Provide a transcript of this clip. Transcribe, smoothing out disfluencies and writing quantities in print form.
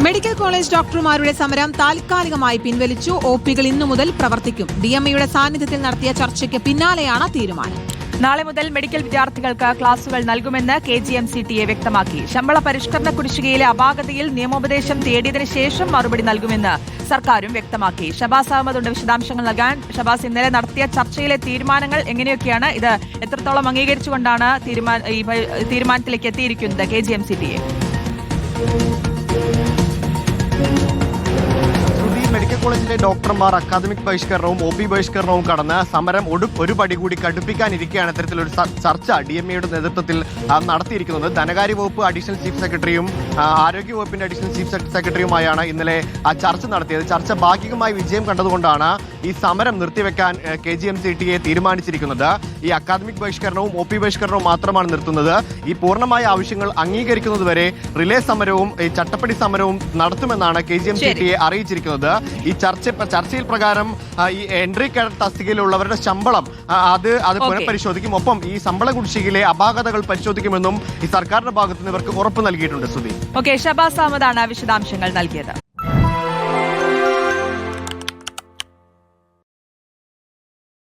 Medical college ഡോക്ടർമാരുടെ സമരം താൽക്കാലികമായി പിൻവലിച്ചു. ഒപികൾ ഇന്നു മുതൽ പ്രവർത്തിക്കും. ഡിഎംഇയുടെ സാന്നിധ്യത്തിൽ നടത്തിയ ചർച്ചയ്ക്ക് പിന്നാലെയാണ് തീരുമാനം. നാളെ മുതൽ മെഡിക്കൽ വിദ്യാർത്ഥികൾക്ക് ക്ലാസുകൾ നൽകുമെന്ന് KGMCTA വ്യക്തമാക്കി. ശമ്പള പരിഷ്കരണ കുടിശ്ശികയിലെ അപാകതയിൽ നിയമോപദേശം തേടിയതിനു ശേഷം മറുപടി നൽകുമെന്ന് സർക്കാരും വ്യക്തമാക്കി. ഷബാസ് അഹമ്മദ് ഉണ്ട് വിശദാംശങ്ങൾ നൽകാൻ. ഷബാസ്, ഇന്നലെ നടത്തിയ ചർച്ചയിലെ തീരുമാനങ്ങൾ എങ്ങനെയൊക്കെയാണ്? ഇത് എത്രത്തോളം അംഗീകരിച്ചുകൊണ്ടാണ് തീരുമാനത്തിലേക്ക് എത്തിയിരിക്കുന്നത് KGMCTA? മെഡിക്കൽ കോളേജിലെ ഡോക്ടർമാർ അക്കാദമിക് ബഹിഷ്കരണവും OP ബഹിഷ്കരണവും കടന്ന് സമരം ഒരു പടി കൂടി കടുപ്പിക്കാനിരിക്കുകയാണ് ഇത്തരത്തിലൊരു ചർച്ച DMEയുടെ നേതൃത്വത്തിൽ നടത്തിയിരിക്കുന്നത്. ധനകാര്യ വകുപ്പ് അഡീഷണൽ ചീഫ് സെക്രട്ടറിയും ആരോഗ്യ വകുപ്പിന്റെ അഡീഷണൽ ചീഫ് സെക്രട്ടറിയുമായാണ് ഇന്നലെ ചർച്ച നടത്തിയത്. ചർച്ച ഭാഗികമായി വിജയം കണ്ടതുകൊണ്ടാണ് ഈ സമരം നിർത്തിവെക്കാൻ KGMCTA തീരുമാനിച്ചിരിക്കുന്നത്. ഈ അക്കാദമിക് ബഹിഷ്കരണവും OP ബഹിഷ്കരണവും മാത്രമാണ് നിർത്തുന്നത്. ഈ പൂർണ്ണമായ ആവശ്യങ്ങൾ അംഗീകരിക്കുന്നതുവരെ റിലേ സമരവും ഈ ചട്ടപ്പടി സമരവും നടത്തുമെന്നാണ് KGMCTA അറിയിച്ചിരിക്കുന്നത്. ഈ ചർച്ചയിൽ പ്രകാരം ഈ എൻട്രി കാഡർ തസ്തികയിലുള്ളവരുടെ ശമ്പളം അത് പുനഃപരിശോധിക്കും. ഒപ്പം ഈ ശമ്പള കുടിശ്ശികയിലെ അപാകതകൾ പരിശോധിക്കുമെന്നും ഈ സർക്കാരിന്റെ ഭാഗത്തുനിന്ന് ഇവർക്ക് ഉറപ്പ് നൽകിയിട്ടുണ്ട്. സുധി, ഷബാസ് അഹമ്മദാണ് വിശദാംശങ്ങൾ നൽകിയത്.